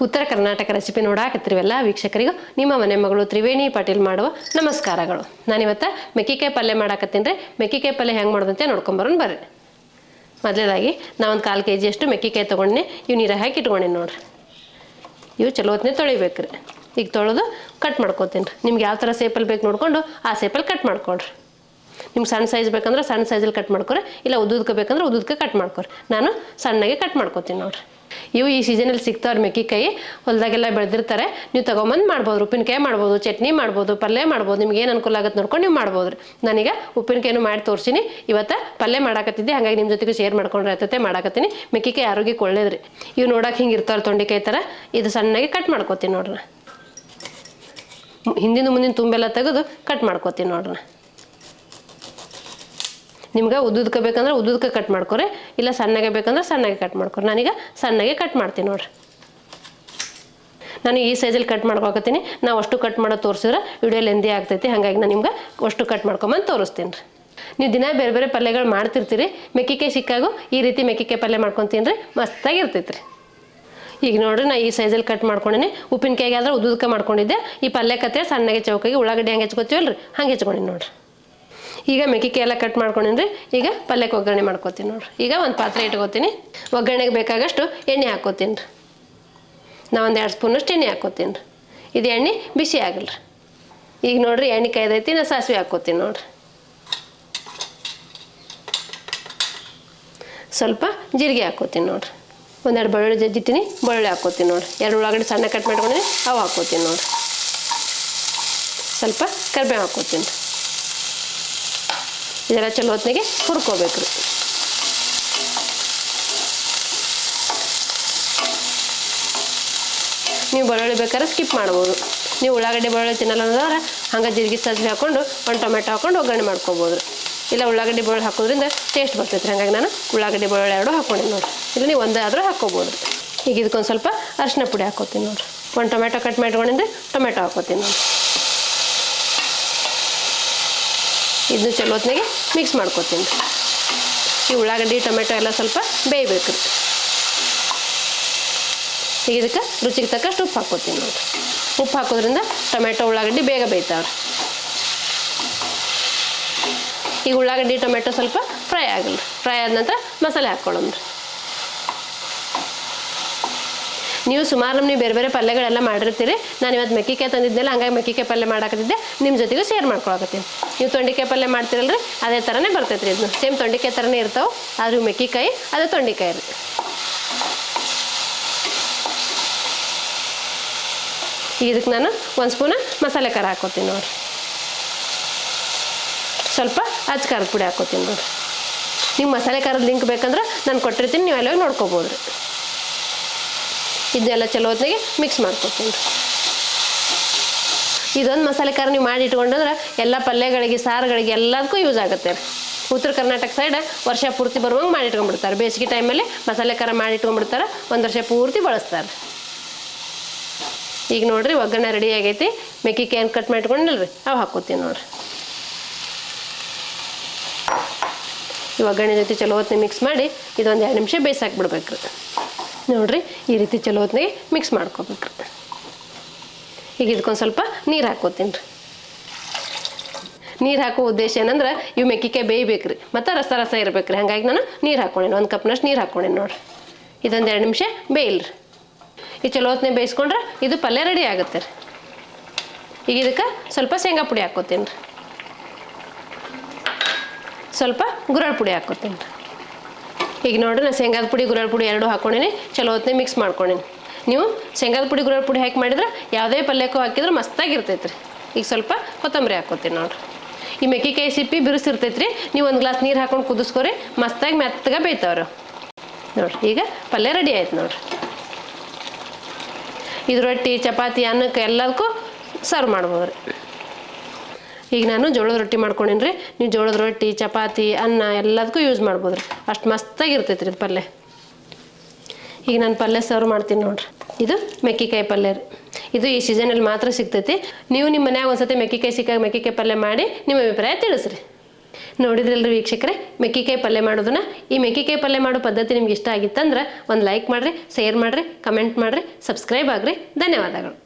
ಉತ್ತರ ಕರ್ನಾಟಕ ರೆಸಿಪಿ ನೋಡಾಕತ್ತಿರವೆಲ್ಲ ವೀಕ್ಷಕರಿಗೂ ನಿಮ್ಮ ಮನೆ ಮಗಳು ತ್ರಿವೇಣಿ ಪಾಟೀಲ್ ಮಾಡುವ ನಮಸ್ಕಾರಗಳು. ನಾನಿವತ್ತು ಮೆಕ್ಕಿಕಾಯಿ ಪಲ್ಯ ಮಾಡಾಕತ್ತೀನಿ ರೀ. ಮೆಕ್ಕಿಕಾಯಿ ಪಲ್ಯ ಹೆಂಗೆ ಮಾಡೋದಂತೆ ನೋಡ್ಕೊಂಬರೋಣ ಬರ್ರಿ. ಮೊದಲೇದಾಗಿ ನಾವೊಂದು 1/4 kg ಅಷ್ಟು ಮೆಕ್ಕಿಕಾಯಿ ತೊಗೊಂಡು ಇವು ನೀರಾಗ ಹಾಕಿ ಇಟ್ಕೊಂಡಿನಿ ನೋಡ್ರಿ. ಇವು ಚಲೋ ಹೊತ್ತಿನ ತೊಳಿಬೇಕು ರೀ. ಈಗ ತೊಳೆದು ಕಟ್ ಮಾಡ್ಕೊತೀನಿ ರೀ. ನಿಮ್ಗೆ ಯಾವ ಥರ ಸೇಪಲ್ಲಿ ಬೇಕು ನೋಡಿಕೊಂಡು ಆ ಸೇಪಲ್ಲಿ ಕಟ್ ಮಾಡ್ಕೊಳ್ರಿ. ನಿಮ್ಗೆ ಸಣ್ಣ ಸೈಜ್ ಬೇಕಂದ್ರೆ ಸಣ್ಣ ಸೈಜಲ್ಲಿ ಕಟ್ ಮಾಡ್ಕೊರಿ, ಇಲ್ಲ ಉದ್ದುದಕ್ಕೆ ಬೇಕಂದ್ರೆ ಉದ್ದುದಕ್ಕೆ ಕಟ್ ಮಾಡ್ಕೊರಿ. ನಾನು ಸಣ್ಣಗೆ ಕಟ್ ಮಾಡ್ಕೊತೀನಿ ನೋಡ್ರಿ. ಇವು ಈ ಸೀಸನಲ್ಲಿ ಸಿಗ್ತಾವ್ರಿ ಮೆಕ್ಕಿಕಾಯಿ, ಹೊಲದಾಗೆಲ್ಲ ಬೆಳೆದಿರ್ತಾರೆ. ನೀವು ತೊಗೊಂಬಂದು ಮಾಡ್ಬೋದು, ಉಪ್ಪಿನಕಾಯಿ ಮಾಡ್ಬೋದು, ಚಟ್ನಿ ಮಾಡ್ಬೋದು, ಪಲ್ಯ ಮಾಡ್ಬೋದು, ನಿಮ್ಗೆ ಏನು ಅನುಕೂಲ ಆಗುತ್ತೆ ನೋಡ್ಕೊಂಡು ನೀವು ಮಾಡ್ಬೋದು ರೀ. ನಾನೀಗ ಉಪ್ಪಿನಕಾಯಿನೂ ಮಾಡಿ ತೋರಿಸಿನಿ. ಇವತ್ತು ಪಲ್ಯ ಮಾಡಾಕತ್ತಿದ್ದೆ, ಹಾಗಾಗಿ ನಿಮ್ಮ ಜೊತೆಗೆ ಶೇರ್ ಮಾಡ್ಕೊಂಡ್ರೆ ಆಯ್ತತೆ ಮಾಡಾಕತ್ತೀನಿ. ಮೆಕ್ಕಿಕಾಯಿ ಆರೋಗ್ಯಕ್ಕೆ ಒಳ್ಳೇದ್ರಿ. ಇವು ನೋಡೋಕೆ ಹಿಂಗೆ ಇರ್ತಾವ್ರಿ ತೊಂಡೆಕಾಯಿ ಥರ. ಇದು ಸಣ್ಣಗೆ ಕಟ್ ಮಾಡ್ಕೊತೀನಿ ನೋಡ್ರಿ. ಹಿಂದಿನ ಮುಂದಿನ ತುಂಬೆಲ್ಲ ತೆಗೆದು ಕಟ್ ಮಾಡ್ಕೊತೀನಿ ನೋಡ್ರಿ. ನಿಮ್ಗೆ ಉದ್ದುದಕ್ಕೆ ಬೇಕಂದ್ರೆ ಉದ್ದುದಕ್ಕೆ ಕಟ್ ಮಾಡ್ಕೊರಿ, ಇಲ್ಲ ಸಣ್ಣಗೆ ಬೇಕಂದ್ರೆ ಸಣ್ಣಗೆ ಕಟ್ ಮಾಡ್ಕೊರಿ. ನಾನೀಗ ಸಣ್ಣಗೆ ಕಟ್ ಮಾಡ್ತೀನಿ ನೋಡ್ರಿ. ನಾನು ಈ ಸೈಜಲ್ಲಿ ಕಟ್ ಮಾಡ್ಕೊತೀನಿ. ನಾವು ಅಷ್ಟು ಕಟ್ ಮಾಡೋದು ತೋರಿಸಿದ್ರೆ ವಿಡಿಯೋ ಲೆಂದಿ ಆಗ್ತೈತಿ, ಹಾಗಾಗಿ ನಾನು ನಿಮ್ಗೆ ಅಷ್ಟು ಕಟ್ ಮಾಡ್ಕೊಂಬಂದು ತೋರಿಸ್ತೀನಿ ರೀ. ನೀವು ದಿನ ಬೇರೆ ಬೇರೆ ಪಲ್ಯಗಳು ಮಾಡ್ತಿರ್ತೀರಿ. ಮೆಕ್ಕಿಕಾಯಿ ಸಿಕ್ಕಾಗೂ ಈ ರೀತಿ ಮೆಕ್ಕಿಕಾಯಿ ಪಲ್ಯ ಮಾಡ್ಕೊತೀನಿ ರೀ, ಮಸ್ತಾಗಿರ್ತೈತೆ ರೀ. ಈಗ ನೋಡ್ರಿ, ನಾ ಈ ಸೈಜಲ್ಲಿ ಕಟ್ ಮಾಡ್ಕೊಂಡಿನಿ. ಉಪ್ಪಿನಕಾಯಿಗೆ ಆದ್ರೆ ಉದ್ದುದಕ್ಕೆ ಮಾಡ್ಕೊಂಡಿದ್ದೆ. ಈ ಪಲ್ಯಕ್ಕತ್ತೆ ಸಣ್ಣಗೆ ಚೌಕಾಗಿ ಉಳ್ಳಾಗಡ್ಡಿ ಹೆಂಗೆ ಹೆಚ್ಕೊತೀವಲ್ರಿ ಹಂಗೆ ಹೆಚ್ಕೊಂಡಿನಿ ನೋಡ್ರಿ. ಈಗ ಮೆಕ್ಕಿಕಾಯಿ ಎಲ್ಲ ಕಟ್ ಮಾಡ್ಕೊಂಡಿನಿ. ಈಗ ಪಲ್ಯಕ್ಕೆ ಒಗ್ಗರಣೆ ಮಾಡ್ಕೊತೀನಿ ನೋಡ್ರಿ. ಈಗ ಒಂದು ಪಾತ್ರೆ ಇಟ್ಕೋತೀನಿ. ಒಗ್ಗರಣೆಗೆ ಬೇಕಾಗಷ್ಟು ಎಣ್ಣೆ ಹಾಕ್ಕೋತೀನಿ ರೀ. ನಾ ಒಂದು 2 ಸ್ಪೂನಷ್ಟು ಎಣ್ಣೆ ಹಾಕ್ಕೋತೀನಿ ರೀ. ಇದು ಎಣ್ಣೆ ಬಿಸಿ ಆಗಲ್ರಿ. ಈಗ ನೋಡ್ರಿ, ಎಣ್ಣೆ ಕಾಯ್ದೈತಿ. ನಾ ಸಾಸಿವೆ ಹಾಕ್ಕೋತೀನಿ ನೋಡ್ರಿ. ಸ್ವಲ್ಪ ಜೀರಿಗೆ ಹಾಕ್ಕೋತೀನಿ ನೋಡ್ರಿ. 1-2 ಬೆಳ್ಳುಳ್ಳಿ ಜಜ್ಜಿಟ್ಟಿನಿ, ಬೆಳ್ಳುಳ್ಳಿ ಹಾಕ್ಕೋತೀನಿ ನೋಡ್ರಿ. 2 ಉಳ್ಳಾಗಡ್ಡಿ ಸಣ್ಣ ಕಟ್ ಮಾಡ್ಕೊಂಡಿನಿ, ಅವು ಹಾಕ್ಕೋತೀನಿ ನೋಡ್ರಿ. ಸ್ವಲ್ಪ ಕರಿಬೇವು ಹಾಕ್ಕೋತೀನಿ ರೀ. ಇದೆಲ್ಲ ಚಲೋ ಹೊತ್ತಿಗೆ ಹುರ್ಕೋಬೇಕು ರೀ. ನೀವು ಬೆಳ್ಳುಳ್ಳಿ ಬೇಕಾದ್ರೆ ಸ್ಕಿಪ್ ಮಾಡ್ಬೋದು. ನೀವು ಉಳ್ಳಾಗಡ್ಡಿ ಬೆಳ್ಳುಳ್ಳಿ ತಿನ್ನಲ್ಲ ಅಂದ್ರೆ ಹಂಗೆ ಜೀರಿಗೆ ಸಾಸಿವೆ ಹಾಕ್ಕೊಂಡು ಒಂದು ಟೊಮೆಟೊ ಹಾಕ್ಕೊಂಡು ಒಗ್ಗರಣೆ ಮಾಡ್ಕೊಬೋದು ರೀ. ಇಲ್ಲ ಉಳ್ಳಾಗಡ್ಡಿ ಬೆಳ್ಳುಳ್ಳಿ ಹಾಕೋದ್ರಿಂದ ಟೇಸ್ಟ್ ಬರ್ತೈತೆ ರೀ. ಹಾಗಾಗಿ ನಾನು ಉಳ್ಳಾಗಡ್ಡಿ ಬೆಳ್ಳುಳ್ಳಿ 2 ಹಾಕ್ಕೊಂಡಿನಿ ನೋಡಿರಿ. ಇಲ್ಲ ನೀವು ಒಂದೇ ಆದರೂ ಹಾಕ್ಕೋಬೋದು ರೀ. ಈಗ ಇದಕ್ಕೊಂದು ಸ್ವಲ್ಪ ಅರಿಶಿನ ಪುಡಿ ಹಾಕ್ಕೋತೀನಿ ನೋಡಿರಿ. ಒಂದು ಟೊಮೆಟೊ ಕಟ್ ಮಾಡ್ಕೊಂಡಿದ್ರೆ ಟೊಮೆಟೊ ಹಾಕ್ಕೋತೀನಿ ನೋಡಿರಿ. ಇದನ್ನು ಚಲೋ ಹೊತ್ತಿಗೆ ಮಿಕ್ಸ್ ಮಾಡ್ಕೊತೀನಿ ರೀ. ಈ ಉಳ್ಳಾಗಡ್ಡಿ ಟೊಮೆಟೊ ಎಲ್ಲ ಸ್ವಲ್ಪ ಬೇಯಬೇಕು ರೀ. ಈಗ ಇದಕ್ಕೆ ರುಚಿಗೆ ತಕ್ಕಷ್ಟು ಉಪ್ಪು ಹಾಕ್ಕೋತೀನಿ ನೋಡಿರಿ. ಉಪ್ಪು ಹಾಕೋದ್ರಿಂದ ಟೊಮೆಟೊ ಉಳ್ಳಾಗಡ್ಡಿ ಬೇಗ ಬೇಯ್ತಾವ್ರಿ. ಈಗ ಉಳ್ಳಾಗಡ್ಡಿ ಟೊಮೆಟೊ ಸ್ವಲ್ಪ ಫ್ರೈ ಆಗಲ್ಲ. ಫ್ರೈ ಆದ ನಂತರ ಮಸಾಲೆ ಹಾಕ್ಕೊಳ್ಳೋಣ ರೀ. ನೀವು ಸುಮಾರು ನೀವು ಬೇರೆ ಬೇರೆ ಪಲ್ಯಗಳೆಲ್ಲ ಮಾಡಿರ್ತೀರಿ. ನಾನು ಇವತ್ತು ಮೆಕ್ಕಿಕಾಯಿ ತಂದಿದ್ದೆಲ್ಲ, ಹಂಗಾಗಿ ಮೆಕ್ಕಿಕಾಯಿ ಪಲ್ಯ ಮಾಡಾಕತ್ತಿದ್ದೆ, ನಿಮ್ಮ ಜೊತೆಗೂ ಶೇರ್ ಮಾಡ್ಕೊಳಕತ್ತೀನಿ. ನೀವು ತೊಂಡೆಕಾಯಿ ಪಲ್ಯ ಮಾಡ್ತಿರಲ್ರಿ, ಅದೇ ಥರನೇ ಬರ್ತೈತೆ ರೀ. ಇದನ್ನು ಸೇಮ್ ತೊಂಡೆಕಾಯಿ ಥರನೇ ಇರ್ತಾವೆ, ಆದ್ರೂ ಮೆಕ್ಕಿಕಾಯಿ ಅದೇ ತೊಂಡೆಕಾಯಿ ರೀ. ಈಗ ಇದಕ್ಕೆ ನಾನು 1 ಸ್ಪೂನ್ ಮಸಾಲೆ ಖಾರ ಹಾಕ್ಕೋತೀನಿ ನೋಡಿರಿ. ಸ್ವಲ್ಪ ಅಚ್ಚ ಖಾರದ ಪುಡಿ ಹಾಕ್ಕೋತೀನಿ ನೋಡಿರಿ. ನೀವು ಮಸಾಲೆ ಖಾರದ ಲಿಂಕ್ ಬೇಕಂದ್ರೆ ನಾನು ಕೊಟ್ಟಿರ್ತೀನಿ, ನೀವು ಎಲ್ಲ ನೋಡ್ಕೋಬೋದು ರೀ. ಇದನ್ನೆಲ್ಲ ಚಲೋ ಹೊತ್ತಿಗೆ ಮಿಕ್ಸ್ ಮಾಡ್ಕೊತೀನಿ ರೀ. ಇದೊಂದು ಮಸಾಲೆ ಖಾರ ನೀವು ಮಾಡಿ ಇಟ್ಕೊಂಡ್ರೆ ಎಲ್ಲ ಪಲ್ಯಗಳಿಗೆ, ಸಾರುಗಳಿಗೆ ಎಲ್ಲದಕ್ಕೂ ಯೂಸ್ ಆಗುತ್ತೆ ರೀ. ಉತ್ತರ ಕರ್ನಾಟಕ ಸೈಡ್ ವರ್ಷ ಪೂರ್ತಿ ಬರುವಂಗೆ ಮಾಡಿ ಇಟ್ಕೊಂಡ್ಬಿಡ್ತಾರೆ. ಬೇಸಿಗೆ ಟೈಮಲ್ಲಿ ಮಸಾಲೆ ಖಾರ ಮಾಡಿ ಇಟ್ಕೊಂಡ್ಬಿಡ್ತಾರೆ, 1 ವರ್ಷ ಪೂರ್ತಿ ಬಳಸ್ತಾರೆ. ಈಗ ನೋಡಿರಿ, ಒಗ್ಗರಣೆ ರೆಡಿ ಆಗೈತಿ. ಮೆಕ್ಕಿಕಾಯಿ ಕಟ್ ಮಾಡಿಟ್ಕೊಂಡಿಲ್ರಿ, ಅವು ಹಾಕ್ಕೋತೀನಿ ನೋಡಿರಿ. ಈ ಒಗ್ಗರಣೆ ಜೊತೆ ಚಲೋ ಹೊತ್ತಿಗೆ ಮಿಕ್ಸ್ ಮಾಡಿ ಇದೊಂದು 2 ನಿಮಿಷ ಬೇಯಿಸಾಕ್ಬಿಡ್ಬೇಕು ರೀ. ನೋಡಿರಿ, ಈ ರೀತಿ ಚಲೋ ಹೊತ್ತಿಗೆ ಮಿಕ್ಸ್ ಮಾಡ್ಕೋಬೇಕು ರೀ. ಈಗ ಇದಕ್ಕೊಂದು ಸ್ವಲ್ಪ ನೀರು ಹಾಕ್ಕೋತೀನಿ ರೀ. ನೀರು ಹಾಕೋ ಉದ್ದೇಶ ಏನಂದ್ರೆ ಇವು ಮೆಕ್ಕಿಕಾಯಿ ಬೇಯಬೇಕು ರೀ, ಮತ್ತು ರಸ ಇರ್ಬೇಕು ರೀ. ಹಾಗಾಗಿ ನಾನು ನೀರು ಹಾಕ್ಕೊಂಡೇನಿ, 1 ಕಪ್ನಷ್ಟು ನೀರು ಹಾಕ್ಕೊಂಡೇನಿ ನೋಡಿರಿ. ಇದೊಂದು 2 ನಿಮಿಷ ಬೇಯಿಲ್ರಿ. ಈ ಚಲೋ ಹೊತ್ತಿಗೆ ಬೇಯಿಸ್ಕೊಂಡ್ರೆ ಇದು ಪಲ್ಯ ರೆಡಿ ಆಗುತ್ತೆ ರೀ. ಈಗ ಇದಕ್ಕೆ ಸ್ವಲ್ಪ ಶೇಂಗಾ ಪುಡಿ ಹಾಕ್ಕೋತೀನಿ ರೀ. ಸ್ವಲ್ಪ ಗುರಳ್ ಪುಡಿ ಹಾಕ್ಕೋತೀನಿ ರೀ. ಈಗ ನೋಡಿರಿ, ನಾನು ಶೇಂಗಾದ ಪುಡಿ ಗುರಳ್ ಪುಡಿ 2 ಹಾಕ್ಕೊಂಡೇನಿ. ಚಲೋ ಹೊತ್ತಿಗೆ ಮಿಕ್ಸ್ ಮಾಡ್ಕೊಂಡೇನಿ. ನೀವು ಶೇಂಗಾದ ಪುಡಿ ಗುರಳ್ ಪುಡಿ ಹಾಕಿ ಮಾಡಿದ್ರೆ ಯಾವುದೇ ಪಲ್ಯಕ್ಕೂ ಹಾಕಿದ್ರೆ ಮಸ್ತಾಗಿರ್ತೈತೆ ರೀ. ಈಗ ಸ್ವಲ್ಪ ಕೊತ್ತಂಬರಿ ಹಾಕ್ಕೋತೀನಿ ನೋಡಿರಿ. ಈ ಮೆಕ್ಕಿಕಾಯಿ ಸಿಪ್ಪಿ ಬಿರುಸಿರ್ತೈತೆ ರೀ. ನೀವು 1 ಗ್ಲಾಸ್ ನೀರು ಹಾಕ್ಕೊಂಡು ಕುದಿಸ್ಕೊರಿ, ಮಸ್ತಾಗಿ ಮೆತ್ತಗೆ ಬೇಯ್ತಾವ್ರಿ ನೋಡಿರಿ. ಈಗ ಪಲ್ಯ ರೆಡಿ ಆಯ್ತು ನೋಡಿರಿ. ಇದು ರೊಟ್ಟಿ, ಚಪಾತಿ, ಅನ್ನಕ್ಕೆ ಎಲ್ಲದಕ್ಕೂ ಸರ್ವ್ ಮಾಡ್ಬೋದು ರೀ. ಈಗ ನಾನು ಜೋಳದ ರೊಟ್ಟಿ ಮಾಡ್ಕೊಂಡೇನಿ ರೀ. ನೀವು ಜೋಳದ ರೊಟ್ಟಿ, ಚಪಾತಿ, ಅನ್ನ ಎಲ್ಲದಕ್ಕೂ ಯೂಸ್ ಮಾಡ್ಬೋದು ರೀ. ಅಷ್ಟು ಮಸ್ತಾಗಿರ್ತೈತೆ ರೀ ಇದು ಪಲ್ಯ. ಈಗ ನಾನು ಪಲ್ಯ ಸರ್ವ್ ಮಾಡ್ತೀನಿ ನೋಡಿರಿ. ಇದು ಮೆಕ್ಕಿಕಾಯಿ ಪಲ್ಯ ರೀ. ಇದು ಈ ಸೀಸನಲ್ಲಿ ಮಾತ್ರ ಸಿಗ್ತೈತಿ. ನೀವು ನಿಮ್ಮ ಮನ್ಯಾಗ ಒಂದ್ಸತಿ ಮೆಕ್ಕಿಕಾಯಿ ಸಿಕ್ಕಾಗ ಮೆಕ್ಕಿಕಾಯಿ ಪಲ್ಯ ಮಾಡಿ ನಿಮ್ಮ ಅಭಿಪ್ರಾಯ ತಿಳಿಸ್ರಿ. ನೋಡಿದ್ರಲ್ರಿ ವೀಕ್ಷಕರೇ, ಮೆಕ್ಕಿಕಾಯಿ ಪಲ್ಯ ಮಾಡೋದನ್ನ. ಈ ಮೆಕ್ಕಿಕಾಯಿ ಪಲ್ಯ ಮಾಡೋ ಪದ್ಧತಿ ನಿಮ್ಗೆ ಇಷ್ಟ ಆಗಿತ್ತಂದ್ರೆ ಒಂದು ಲೈಕ್ ಮಾಡಿರಿ, ಶೇರ್ ಮಾಡಿರಿ, ಕಮೆಂಟ್ ಮಾಡಿರಿ, ಸಬ್ಸ್ಕ್ರೈಬ್ ಆಗ್ರಿ. ಧನ್ಯವಾದಗಳು.